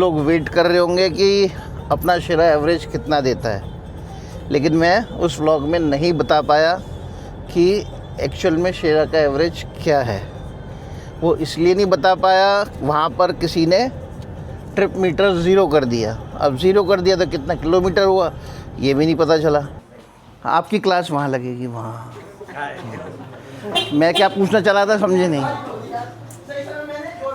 लोग वेट कर रहे होंगे कि अपना शेरा एवरेज कितना देता है, लेकिन मैं उस व्लॉग में नहीं बता पाया कि एक्चुअल में शेरा का एवरेज क्या है। वो इसलिए नहीं बता पाया, वहाँ पर किसी ने ट्रिप मीटर ज़ीरो कर दिया। अब ज़ीरो कर दिया तो कितना किलोमीटर हुआ ये भी नहीं पता चला। आपकी क्लास वहाँ लगेगी, वहाँ। मैं क्या पूछना चला था समझे नहीं।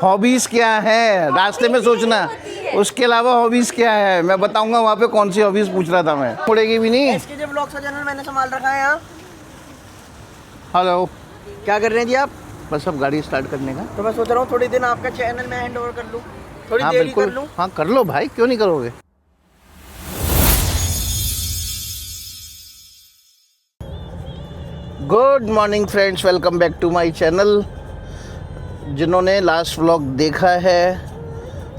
हॉबीज़ क्या है रास्ते में सोचना, उसके अलावा हॉबीज़ क्या है मैं बताऊंगा। वहाँ पे कौन सी हॉबीज़ पूछ रहा था मैं, पड़ेगी भी नहीं। इसके व्लॉग्स का चैनल मैंने संभाल रखा है यहाँ। हेलो, क्या कर रहे हैं जी आप? बस अब गाड़ी स्टार्ट करने का। तो मैं सोच रहा हूँ थोड़ी दिन आपका चैनल मैं हैंड ओवर कर लूँ, थोड़ी हाँ देर ही बिल्कुल, कर लूँ। हाँ कर लो भाई, क्यों नहीं करोगे। Good morning friends, welcome back to my channel. जिन्होंने लास्ट व्लॉग देखा है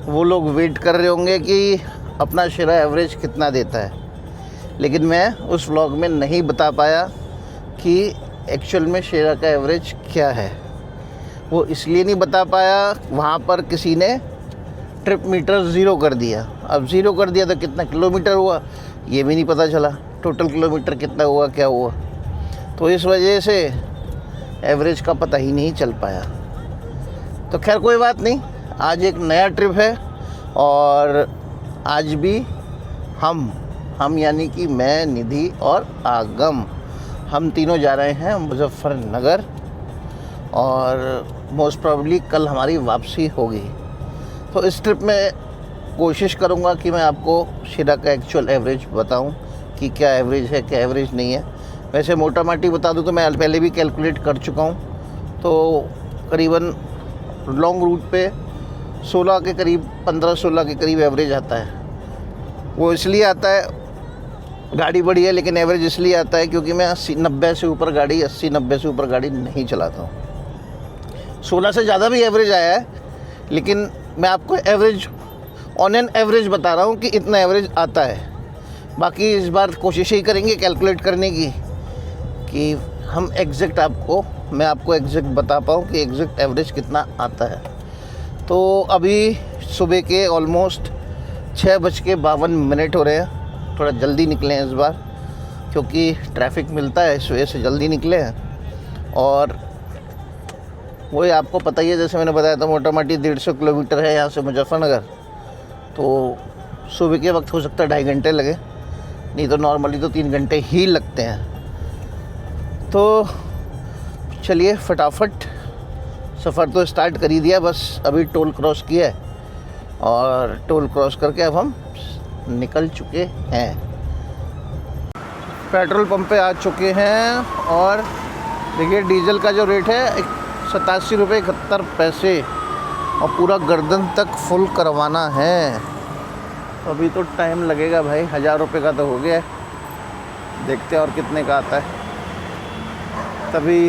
वो लोग वेट कर रहे होंगे कि अपना शेरा एवरेज कितना देता है, लेकिन मैं उस व्लॉग में नहीं बता पाया कि एक्चुअल में शेरा का एवरेज क्या है। वो इसलिए नहीं बता पाया, वहाँ पर किसी ने ट्रिप मीटर ज़ीरो कर दिया। अब ज़ीरो कर दिया तो कितना किलोमीटर हुआ ये भी नहीं पता चला, टोटल किलोमीटर कितना हुआ क्या हुआ। तो इस वजह से एवरेज का पता ही नहीं चल पाया। तो खैर कोई बात नहीं, आज एक नया ट्रिप है और आज भी हम यानी कि मैं, निधि और आगम, हम तीनों जा रहे हैं मुजफ्फरनगर और मोस्ट प्रॉब्ली कल हमारी वापसी होगी। तो इस ट्रिप में कोशिश करूंगा कि मैं आपको शेरा का एक्चुअल एवरेज बताऊं कि क्या एवरेज है क्या एवरेज नहीं है। वैसे मोटा माटी बता दूं तो मैं पहले भी कैलकुलेट कर चुका हूं, तो करीबन लॉन्ग रूट पे 16 के करीब, 15-16 के करीब एवरेज आता है। वो इसलिए आता है, गाड़ी बड़ी है लेकिन एवरेज इसलिए आता है क्योंकि मैं 80-90 से ऊपर गाड़ी 80-90 से ऊपर गाड़ी नहीं चलाता हूँ। 16 से ज़्यादा भी एवरेज आया है, लेकिन मैं आपको एवरेज, ऑन एन एवरेज बता रहा हूँ कि इतना एवरेज आता है। बाकी इस बार कोशिश ही करेंगे कैलकुलेट करने की कि हम एग्जैक्ट मैं आपको एग्जैक्ट बता पाऊँ कि एग्जैक्ट एवरेज कितना आता है। तो अभी सुबह के ऑलमोस्ट 6:52 हो रहे हैं। थोड़ा जल्दी निकले हैं इस बार क्योंकि ट्रैफिक मिलता है, इस वजह से जल्दी निकले हैं। और वही आपको पता ही है, जैसे मैंने बताया था, मोटा मोटी 150 किलोमीटर है यहाँ से मुजफ्फरनगर। तो सुबह के वक्त हो सकता है 2.5 घंटे लगे, नहीं तो नॉर्मली तो 3 घंटे ही लगते हैं। तो चलिए फटाफट, सफ़र तो स्टार्ट कर ही दिया, बस अभी टोल क्रॉस किया है और टोल क्रॉस करके अब हम निकल चुके हैं। पेट्रोल पंप पे आ चुके हैं और देखिए डीजल का जो रेट है 87 रुपये 71 पैसे और पूरा गर्दन तक फुल करवाना है। अभी तो टाइम लगेगा भाई, 1000 रुपये का तो हो गया है, देखते हैं और कितने का आता है, तभी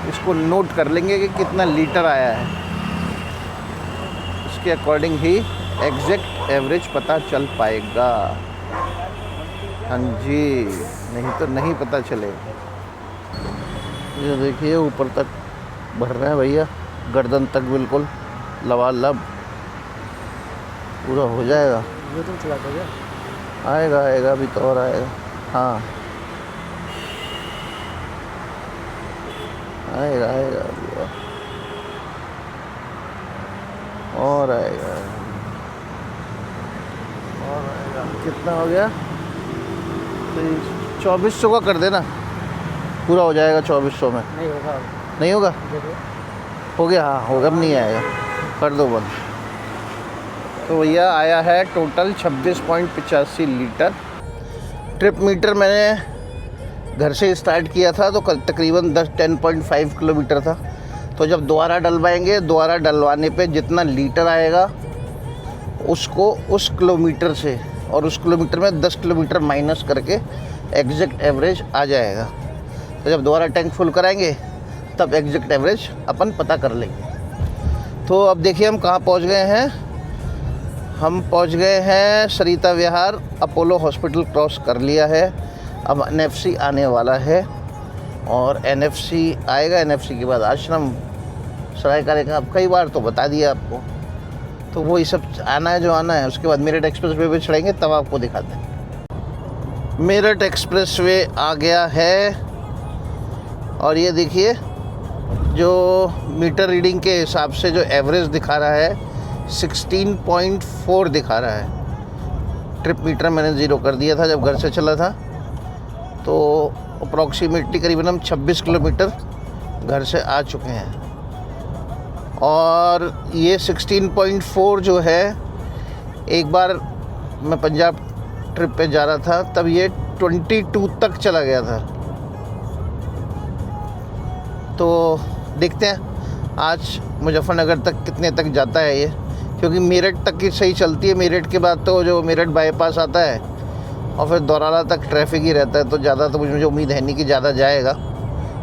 इसको नोट कर लेंगे कि कितना लीटर आया है। इसके अकॉर्डिंग ही एग्जैक्ट एवरेज पता चल पाएगा। हाँ जी, नहीं तो नहीं पता चलेगा। ये देखिए ऊपर तक भर रहा है भैया, गर्दन तक बिल्कुल लबालब पूरा हो जाएगा। ये तुम चला दोगे? आएगा अभी तो और आएगा। हाँ आएगा अभी और आएगा। कितना हो गया? तो 2400 का कर देना, पूरा हो जाएगा 2400 में। नहीं होगा हो गया, हाँ होगा, अब नहीं आएगा, कर दो बंद। तो भैया आया है टोटल 26.85 लीटर। ट्रिप मीटर मैंने घर से स्टार्ट किया था तो कल तकरीबन 10.5 किलोमीटर था। तो जब दोबारा डलवाएंगे, दोबारा डलवाने पे जितना लीटर आएगा उसको उस किलोमीटर से, और उस किलोमीटर में 10 किलोमीटर माइनस करके एग्जैक्ट एवरेज आ जाएगा। तो जब दोबारा टैंक फुल कराएंगे तब एग्जैक्ट एवरेज अपन पता कर लेंगे। तो अब देखिए हम कहाँ पहुँच गए हैं। हम पहुँच गए हैं सरिता विहार, अपोलो हॉस्पिटल क्रॉस कर लिया है। अब NFC आने वाला है और NFC आएगा, NFC के बाद आश्रम सराय करेगा। अब कई बार तो बता दिया आपको, तो वो ये सब आना है जो आना है, उसके बाद मेरठ एक्सप्रेस वे पे चढ़ेंगे तब आपको दिखाते हैं। मेरठ एक्सप्रेस वे आ गया है और ये देखिए जो मीटर रीडिंग के हिसाब से जो एवरेज दिखा रहा है 16.4 दिखा रहा है। ट्रिप मीटर मैंने ज़ीरो कर दिया था जब घर से चला था, तो अप्रॉक्सीमेटली करीबन हम 26 किलोमीटर घर से आ चुके हैं। और ये 16.4 जो है, एक बार मैं पंजाब ट्रिप पे जा रहा था तब ये 22 तक चला गया था। तो देखते हैं आज मुजफ्फरनगर तक कितने तक जाता है ये, क्योंकि मेरठ तक की सही चलती है। मेरठ के बाद तो जो मेरठ बाईपास आता है और फिर दौराला तक ट्रैफिक ही रहता है, तो ज़्यादा तो मुझे उम्मीद है नहीं कि ज़्यादा जाएगा,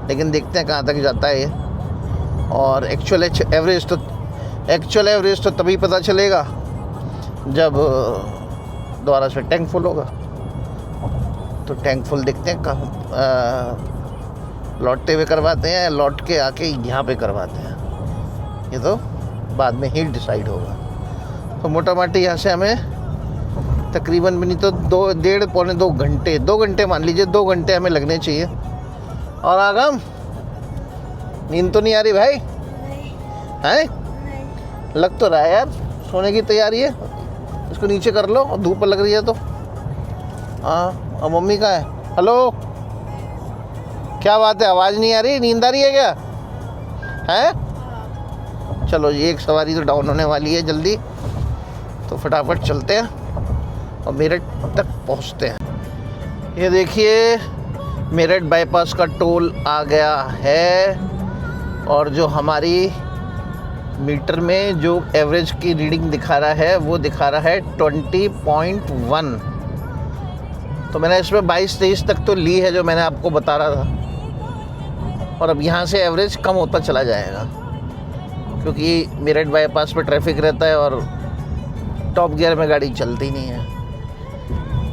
लेकिन देखते हैं कहाँ तक जाता है ये। और एक्चुअल एवरेज तो तभी पता चलेगा जब दोबारा से टैंक फुल होगा। तो टैंक फुल देखते हैं कहाँ लौटते हुए करवाते हैं, लौट के आके यहाँ पे करवाते हैं, ये तो बाद में ही डिसाइड होगा। तो मोटा माटी यहाँ से हमें तकरीबन भी नहीं तो 2 घंटे मान लीजिए, 2 घंटे हमें लगने चाहिए। और आगम नींद तो नहीं आ रही भाई? हैं? लग तो रहा है यार, सोने की तैयारी है। इसको नीचे कर लो, और धूप लग रही है तो। हाँ, और मम्मी कहाँ है? हेलो, क्या बात है, आवाज़ नहीं आ रही? नींद आ रही है क्या? हैं? चलो, ये एक सवारी तो डाउन होने वाली है जल्दी, तो फटाफट चलते हैं और मेरठ तक पहुंचते हैं। ये देखिए मेरठ बाईपास का टोल आ गया है, और जो हमारी मीटर में जो एवरेज की रीडिंग दिखा रहा है वो दिखा रहा है 20.1। तो मैंने इसमें 22-23 तक तो ली है जो मैंने आपको बता रहा था, और अब यहाँ से एवरेज कम होता चला जाएगा, क्योंकि मेरठ बाईपास पे ट्रैफिक रहता है और टॉप गियर में गाड़ी चलती नहीं है,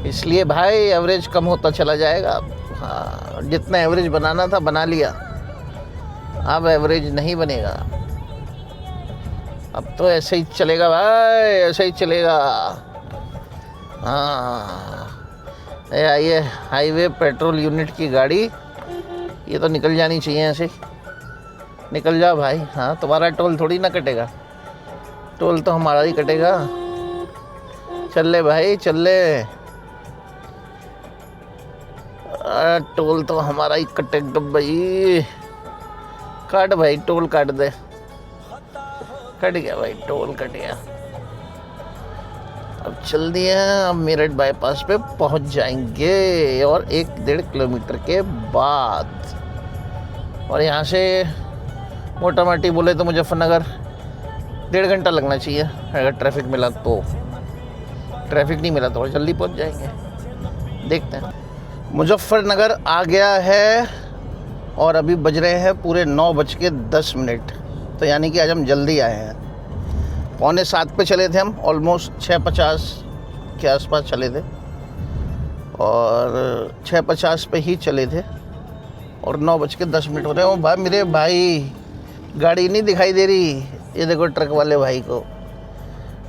इसलिए भाई एवरेज कम होता चला जाएगा। हाँ, जितना एवरेज बनाना था बना लिया, अब एवरेज नहीं बनेगा। अब तो ऐसे ही चलेगा भाई, ऐसे ही चलेगा। हाँ, ये हाईवे पेट्रोल यूनिट की गाड़ी, ये तो निकल जानी चाहिए ऐसे। निकल जाओ भाई। हाँ, तुम्हारा टोल थोड़ी ना कटेगा, टोल तो हमारा ही कटेगा। चल ले भाई, चल ले, टोल तो हमारा ही कटेगा भाई। काट भाई, टोल काट दे। कट गया भाई, टोल कट गया। अब चल दिया, अब मेरठ बाईपास पे पहुंच जाएंगे, और 1-1.5 किलोमीटर के बाद। और यहाँ से मोटा माटी बोले तो मुजफ्फरनगर 1.5 घंटा लगना चाहिए, अगर ट्रैफिक मिला तो। ट्रैफिक नहीं मिला तो जल्दी पहुंच जाएंगे। देखते हैं। मुजफ्फरनगर आ गया है और अभी बज रहे हैं पूरे 9:10। तो यानी कि आज हम जल्दी आए हैं। 6:45 पे चले थे हम, ऑलमोस्ट 6:50 के आसपास चले थे, और 6:50 पे ही चले थे, और 9:10 हो रहे हैं। भाई मेरे भाई, गाड़ी नहीं दिखाई दे रही। ये देखो ट्रक वाले भाई को,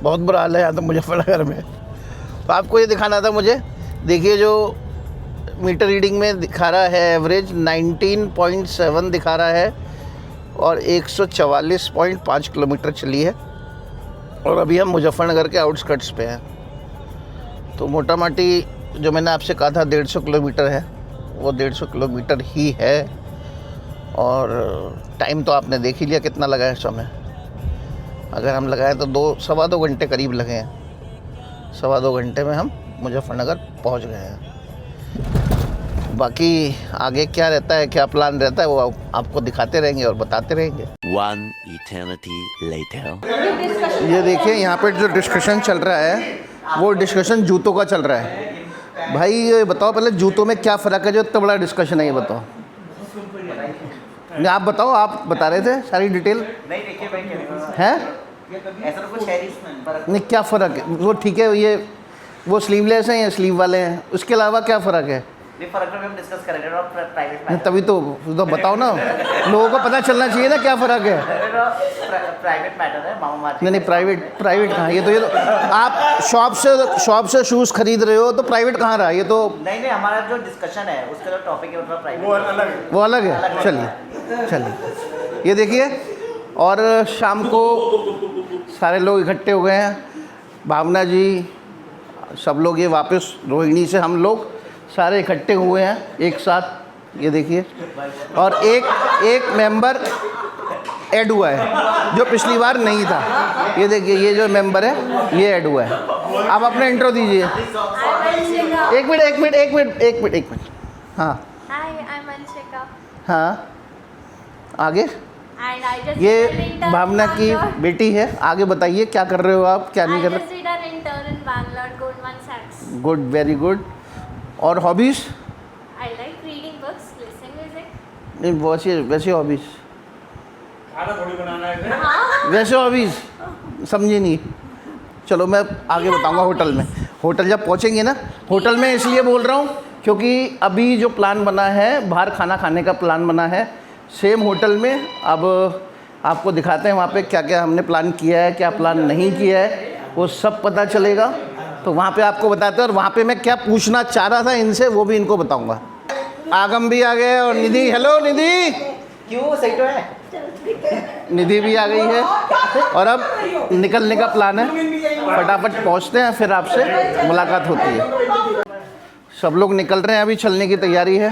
बहुत बुरा हाल है यहाँ तो मुजफ्फरनगर में। तो आपको ये दिखाना था मुझे। देखिए जो मीटर रीडिंग में दिखा रहा है एवरेज 19.7 दिखा रहा है, और 144.5 किलोमीटर चली है, और अभी हम मुजफ्फरनगर के आउटस्कर्ट्स पे हैं। तो मोटा माटी जो मैंने आपसे कहा था 150 किलोमीटर है, वो 150 किलोमीटर ही है। और टाइम तो आपने देख ही लिया कितना लगा है समय। अगर हम लगाए तो 2-2.25 घंटे करीब लगे हैं। 2.25 घंटे में हम मुजफ्फरनगर पहुंच गए हैं। बाकी आगे क्या रहता है, क्या प्लान रहता है, वो आपको दिखाते रहेंगे और बताते रहेंगे। One eternity later. ये देखिए यहाँ पे जो डिस्कशन चल रहा है, वो डिस्कशन जूतों का चल रहा है। भाई ये बताओ पहले, जूतों में क्या फ़र्क है जो इतना बड़ा डिस्कशन है, ये बताओ। नहीं, आप बताओ, आप बता रहे थे सारी डिटेल। नहीं देखिए भाई, हैं? ऐसा तो कुछ है नहीं। नहीं, क्या फ़र्क है? वो ठीक है, ये वो स्लीवलेस हैं या स्लीव वाले हैं, उसके अलावा क्या फ़र्क है? नहीं फर्क तो हम डिस्कस करेंगे और प्राइवेट नहीं, तभी तो बताओ ना, लोगों को पता चलना चाहिए ना क्या फ़र्क है। प्राइवेट मैटर है मामा मार्केट। नहीं प्राइवेट कहाँ, ये तो आप शॉप से शूज़ खरीद रहे हो तो प्राइवेट कहाँ रहा, ये तो नहीं हमारा जो डिस्कशन है उसका जो टॉपिक है मतलब प्राइवेट वो अलग है। चलिए ये देखिए, और शाम को सारे लोग इकट्ठे हो गए हैं, भावना जी सब लोग, ये वापस रोहिणी से हम लोग सारे इकट्ठे हुए हैं एक साथ, ये देखिए। और एक मेंबर ऐड हुआ है जो पिछली बार नहीं था, ये देखिए, ये जो मेंबर है ये ऐड हुआ है। आप अपना इंट्रो दीजिए। एक मिनट। हाँ Hi, I'm Anshika. हाँ, आगे। And I just ये did an intern Bhavna in की Bangalore. बेटी है। आगे बताइए क्या कर रहे हो आप, क्या नहीं I कर just रहे? did an intern in Bangalore, Goldman Sachs. Good, very good. और hobbies? I like reading books, listening music. नहीं, वैसे हॉबीज़, हाँ, वैसे हॉबीज़ समझे नहीं। चलो मैं आगे बताऊंगा होटल में। होटल जब पहुंचेंगे ना, होटल में इसलिए बोल रहा हूँ क्योंकि अभी जो प्लान बना है, बाहर खाना खाने का प्लान बना है सेम होटल में। अब आपको दिखाते हैं वहाँ पे क्या क्या हमने प्लान किया है, क्या प्लान नहीं किया है, वो सब पता चलेगा। तो वहाँ पे आपको बताते हैं, और वहाँ पे मैं क्या पूछना चाह रहा था इनसे वो भी इनको बताऊँगा। आगम भी आ गए और निधि, हेलो निधि। क्यों सही तो है। निधि भी आ गई है और अब निकलने का प्लान है। फटाफट पहुंचते हैं, फिर आपसे मुलाकात होती है। सब लोग निकल रहे हैं, अभी चलने की तैयारी है।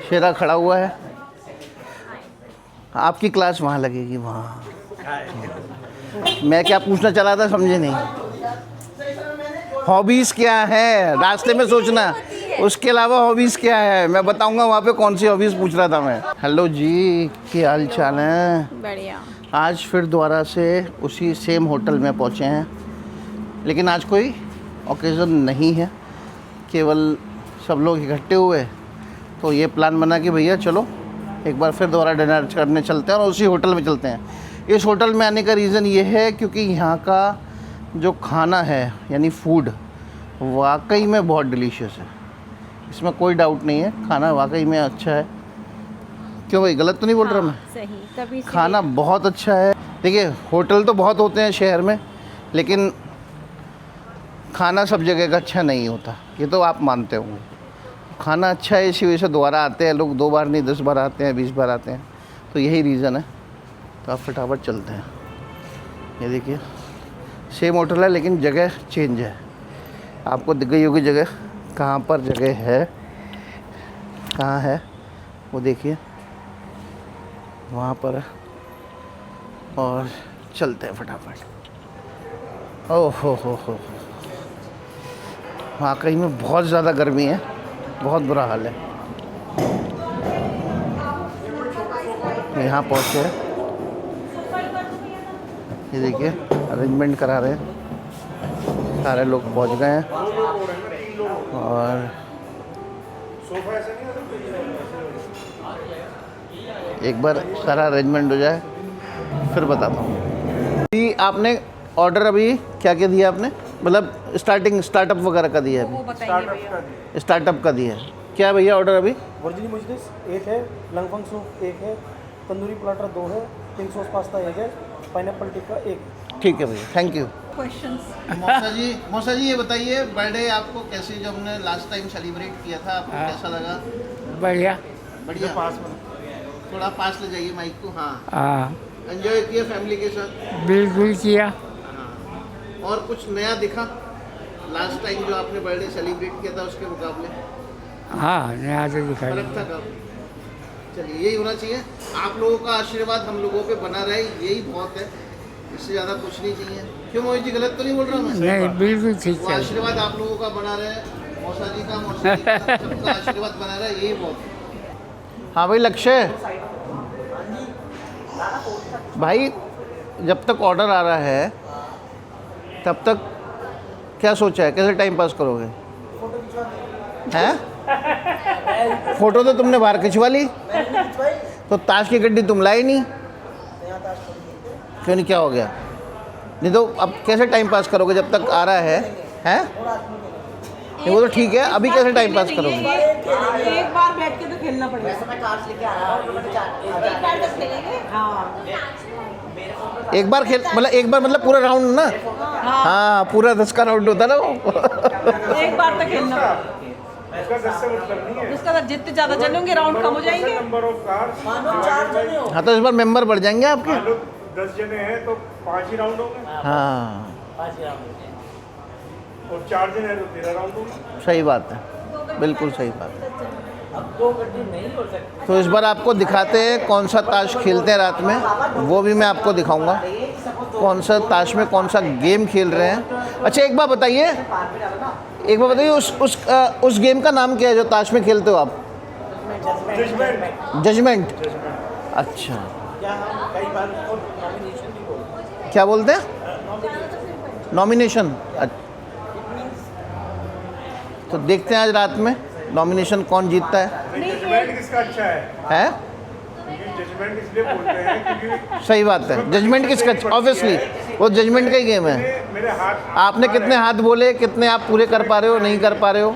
शेरा खड़ा हुआ है। आपकी क्लास वहाँ लगेगी, वहाँ। मैं क्या पूछना चला था समझे नहीं। हॉबीज़ क्या है रास्ते में सोचना, उसके अलावा हॉबीज़ क्या है मैं बताऊंगा वहाँ पे कौन सी हॉबीज़ पूछ रहा था मैं। हेलो जी, क्या हाल चाल है? बढ़िया। आज फिर दोबारा से उसी सेम होटल में पहुँचे हैं, लेकिन आज कोई ओकेज़न नहीं है, केवल सब लोग इकट्ठे हुए तो ये प्लान बना कि भैया चलो एक बार फिर दोबारा डिनर करने चलते हैं और उसी होटल में चलते हैं। इस होटल में आने का रीज़न ये है क्योंकि यहाँ का जो खाना है यानी फूड वाकई में बहुत डिलीशियस है, इसमें कोई डाउट नहीं है। खाना वाकई में अच्छा है। क्यों भाई, गलत तो नहीं बोल रहा मैं? सही, तभी खाना बहुत अच्छा है। देखिए होटल तो बहुत होते हैं शहर में, लेकिन खाना सब जगह का अच्छा नहीं होता, ये तो आप मानते होंगे। खाना अच्छा है, इसी वजह से दोबारा आते हैं लोग। 2 बार नहीं 10 बार आते हैं, 20 बार आते हैं, तो यही रीज़न है। तो आप फटाफट चलते हैं। ये देखिए सेम होटल है लेकिन जगह चेंज है। आपको दिख गई होगी जगह, कहाँ पर जगह है, कहाँ है वो देखिए, वहाँ पर है। और चलते हैं फटाफट। ओह हो, वाकई में बहुत ज़्यादा गर्मी है, बहुत बुरा हाल है। यहाँ पहुँचे हैं, ये देखिए अरेंजमेंट करा रहे हैं, सारे लोग पहुँच गए हैं। और एक बार सारा अरेंजमेंट हो जाए फिर बताता हूँ। जी आपने ऑर्डर अभी क्या क्या दिया आपने, मतलब स्टार्टअप वगैरह का दिया है? स्टार्टअप का दिया है। क्या भैया ऑर्डर अभी? वर्जिनी मुजलिस 1 है, लंगफंग सूप 1 है, तंदूरी प्लाटर 2 है, पिंक सॉस पास्ता 1 है, पाइनएप्पल टिक्का 1 है। ठीक है भैया, थैंक यू। क्वेश्चंस। मौसा जी ये बताइए, बर्थडे आपको कैसे, जो हमने लास्ट टाइम सेलिब्रेट किया था, आपको कैसा लगा? बढ़िया। बढ़िया। पास में थोड़ा पास ले जाइए माइक को। हाँ, हाँ एंजॉय किया फैमिली के साथ? बिल्कुल किया। हाँ। और कुछ नया दिखा लास्ट टाइम जो आपने बर्थडे सेलिब्रेट किया था उसके मुकाबले? हाँ नया तो दिखाई फर्क था काफी। चलिए यही होना चाहिए। आप लोगों का आशीर्वाद हम लोगों पे बना रहे, यही बहुत है, इससे ज़्यादा कुछ नहीं चाहिए। क्यों मोहित जी, गलत तो नहीं बोल रहा मैं? नहीं, बिल्कुल ठीक वो है। आशीर्वाद आप लोगों का बना रहे, मौसा जी का सबका आशीर्वाद बना रहे, यही बहुत है। हाँ भाई लक्ष्य भाई, जब तक ऑर्डर आ रहा है तब तक क्या सोचा है, कैसे टाइम पास करोगे? हैं? फोटो तो तुमने बाहर खिंचवा ली, तो ताश की गड्डी तुम लाई नहीं, क्यों नहीं, क्या हो गया? नहीं तो अब कैसे टाइम पास करोगे जब तक आ रहा है? हैं? नहीं, वो तो ठीक है, अभी कैसे टाइम पास करोगे? एक बार बैठ के तो खेलना पड़ेगा। वैसे मैं कार्ड्स लेके आ रहा हूँ, तो मैंने एक बार तक खेलेंगे। हाँ एक बार खेल मतलब एक बार मतलब पूरा राउंड ना? हाँ पूरा 10 का राउंड होता ना वो। एक बार तक खेलना पड़ेगा। उसका जितने ज्यादा जने होंगे राउंड कम हो जाएंगे। हाँ तो इस बार मेंबर बढ़ जाएंगे आपके। 10 जने हैं तो 5 ही राउंड होंगे हाँ और 4 जने हैं तो 13 राउंड होंगे। सही बात है, बिल्कुल सही बात है। तो इस बार आपको दिखाते हैं कौन सा ताश खेलते हैं रात में, वो भी मैं आपको दिखाऊंगा कौन सा ताश में कौन सा गेम खेल रहे हैं। अच्छा एक बार बताइए उस गेम का नाम क्या है जो ताश में खेलते हो आप? जजमेंट। अच्छा क्या बोलते हैं? नॉमिनेशन। तो देखते हैं आज रात में नॉमिनेशन कौन जीतता है। जजमेंट किसका अच्छा है? जजमेंट इसलिए बोलते हैं क्योंकि सही बात है, जजमेंट किसका? ऑब्वियसली वो जजमेंट का ही गेम है। मेरे हाथ आपने कितने हाथ बोले, कितने आप पूरे कर पा रहे हो नहीं कर पा रहे हो,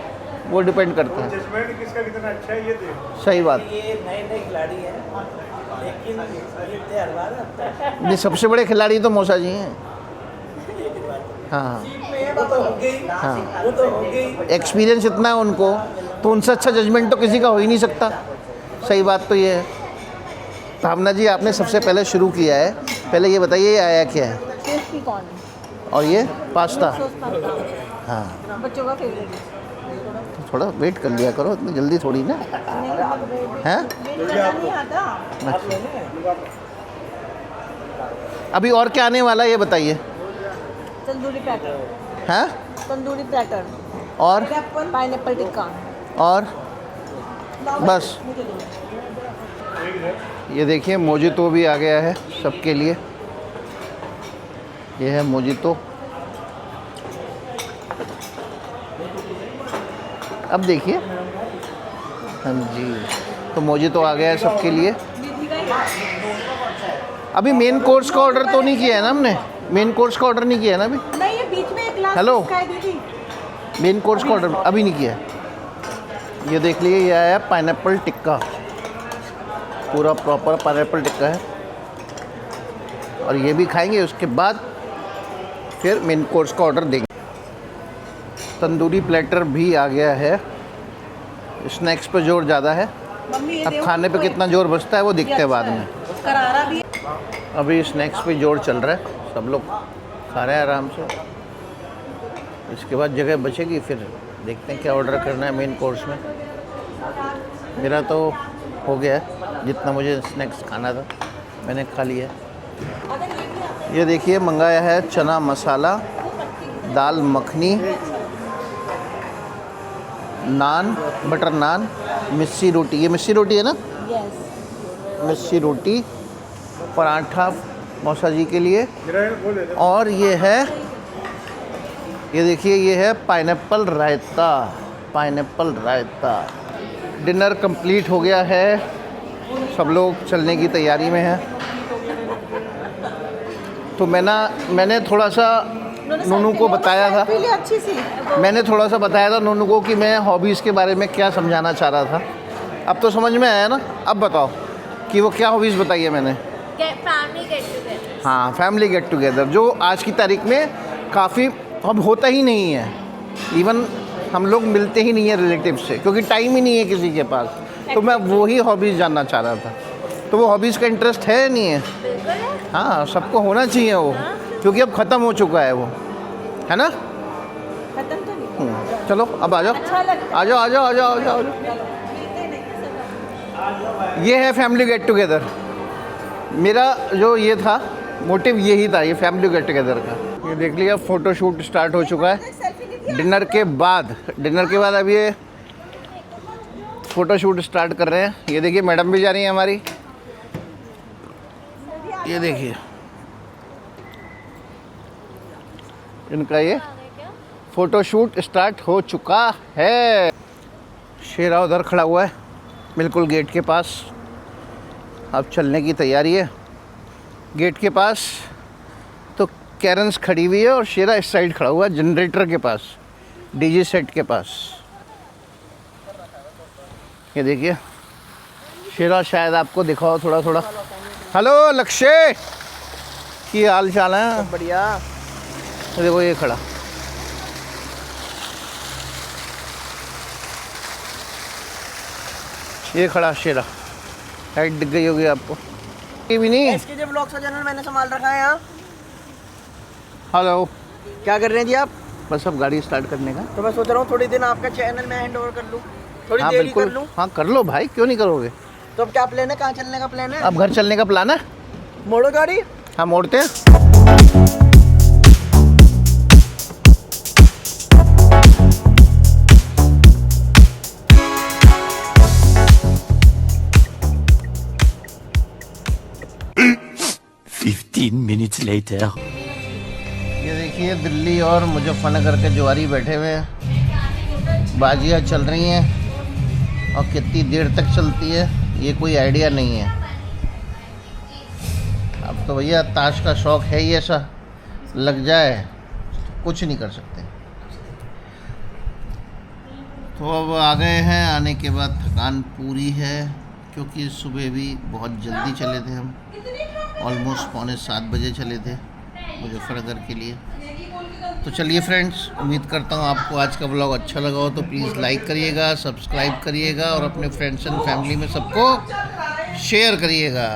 वो डिपेंड करता है। जजमेंट किसका कितना अच्छा है ये देखो। सही बात। ये नए खिलाड़ी हैं लेकिन जीतते हर बार। नहीं सबसे बड़े खिलाड़ी तो मौसा जी हैं। हाँ वो तो हो गई। हाँ वो तो हो गई। एक्सपीरियंस इतना है उनको, तो उनसे अच्छा जजमेंट तो किसी का हो ही नहीं सकता। सही बात तो ये है। भावना जी आपने सबसे पहले शुरू किया है, पहले ये बताइए ये आया क्या है? Tasty corn. और ये पास्ता। Sauce pasta. हाँ बच्चों का फेवरेट। तो थोड़ा वेट कर लिया करो, इतनी जल्दी थोड़ी ना है। नहीं आता। अभी और क्या आने वाला है ये बताइए। तंदूरी प्लेटर। हैं? तंदूरी प्लेटर। और पाइनएप्पल टिक्का। और बस ये देखिए मोजितो भी आ गया है सबके लिए। ये है मोजितो। अब देखिए, हाँ जी, तो मोजितो आ गया है सबके लिए। अभी मेन कोर्स का ऑर्डर तो नहीं किया है ना हमने? मेन कोर्स का ऑर्डर नहीं किया है ना अभी? नहीं ये बीच में एक ग्लास हेलो। खाई दी थी। मेन कोर्स का ऑर्डर अभी नहीं किया है। ये देख लीजिए, ये आया पाइनएप्पल टिक्का, पूरा प्रॉपर पाइनएप्पल टिक्का है। और ये भी खाएंगे, उसके बाद फिर मेन कोर्स का ऑर्डर देंगे। तंदूरी प्लेटर भी आ गया है। स्नैक्स पे जोर ज़्यादा है, मम्मी ये अब देखो, खाने पे कितना जोर बचता है वो देखते हैं बाद में। करारा भी। अभी स्नैक्स पे जोर चल रहा है, सब लोग खा रहे हैं आराम से। इसके बाद जगह बचेगी, फिर देखते हैं क्या ऑर्डर करना है मेन कोर्स में। मेरा तो हो गया है, जितना मुझे स्नैक्स खाना था मैंने खा लिया है। ये देखिए मंगाया है चना मसाला, दाल मखनी, नान, बटर नान, मिस्सी रोटी। ये मिस्सी रोटी है ना? मिस्सी रोटी, पराठा मौसा जी के लिए। और ये है, ये देखिए ये है पाइनएप्पल रायता। पाइनएप्पल रायता। डिनर कंप्लीट हो गया है, सब लोग चलने की तैयारी में हैं। तो मैंने थोड़ा सा नूनू को बताया था, अच्छी सी। मैंने थोड़ा सा बताया था नूनू को कि मैं हॉबीज़ के बारे में क्या समझाना चाह रहा था। अब तो समझ में आया ना? अब बताओ कि वो क्या हॉबीज़ बताई है मैंने। Family get together. हाँ फैमिली गेट टुगेदर, जो आज की तारीख में काफ़ी अब होता ही नहीं है। इवन हम लोग मिलते ही नहीं है रिलेटिव से, क्योंकि टाइम ही नहीं है किसी के पास। तो मैं वही हॉबीज़ जानना चाह रहा था। तो वो हॉबीज़ का इंटरेस्ट है नहीं है? बिल्कुल है। हाँ सबको होना चाहिए वो, क्योंकि अब ख़त्म हो चुका है वो, है ना? खत्म तो नहीं। चलो अब आ जाओ, अच्छा लगता आ जाओ आ जाओ आ जाओ आ जाओ। ये है फैमिली गेट टुगेदर। मेरा जो ये था मोटिव यही था, ये फैमिली गेट टुगेदर का। ये देख लिया फ़ोटो शूट स्टार्ट हो चुका है डिनर के बाद। अब ये फ़ोटो शूट स्टार्ट कर रहे हैं। ये देखिए मैडम भी जा रही हैं हमारी। ये देखिए इनका ये फ़ोटो शूट स्टार्ट हो चुका है। शेरा उधर खड़ा हुआ है बिल्कुल गेट के पास। अब चलने की तैयारी है। गेट के पास तो कैरन्स खड़ी हुई है और शेरा इस साइड खड़ा हुआ है जनरेटर के पास। डीजी सेट के पास। ये देखिए शेरा शायद आपको दिखाओ थोड़ा थोड़ा। हेलो लक्ष्य, की हाल चाल है? बढ़िया। देखो ये खड़ा, ये खड़ा शेरा। लाइट दिख गई होगी आपको, ये भी नहीं। SKJ व्लॉग्स का चैनल मैंने संभाल रखा है यहाँ। हेलो, क्या कर रहे हैं जी आप? बस अब गाड़ी स्टार्ट करने का। तो मैं सोच रहा हूँ थोड़ी दिन आपका चैनल में हैंड ओवर कर लूँ, थोड़ी हाँ देर ही कर बिल्कुल, लूँ। हाँ कर लो भाई, क्यों नहीं करोगे। तो अब क्या प्लान है, कहाँ चलने का प्लान है? अब घर चलने का प्लान है। मोड़ो गाड़ी। हाँ मोड़ते हैं। Minutes later. ये देखिए दिल्ली और मुजफ्फरनगर के जुआरी बैठे हुए हैं, बाजियाँ चल रही हैं और कितनी देर तक चलती है ये कोई आइडिया नहीं है। अब तो भैया ताश का शौक़ है ही ऐसा, लग जाए तो कुछ नहीं कर सकते। तो अब आ गए हैं, आने के बाद थकान पूरी है क्योंकि सुबह भी बहुत जल्दी चले थे हम, ऑलमोस्ट 6:45 बजे चले थे मुजफ्फरनगर के लिए। तो चलिए फ्रेंड्स, उम्मीद करता हूँ आपको आज का व्लॉग अच्छा लगा हो, तो प्लीज़ लाइक करिएगा, सब्सक्राइब करिएगा और अपने फ्रेंड्स एंड फैमिली में सबको शेयर करिएगा।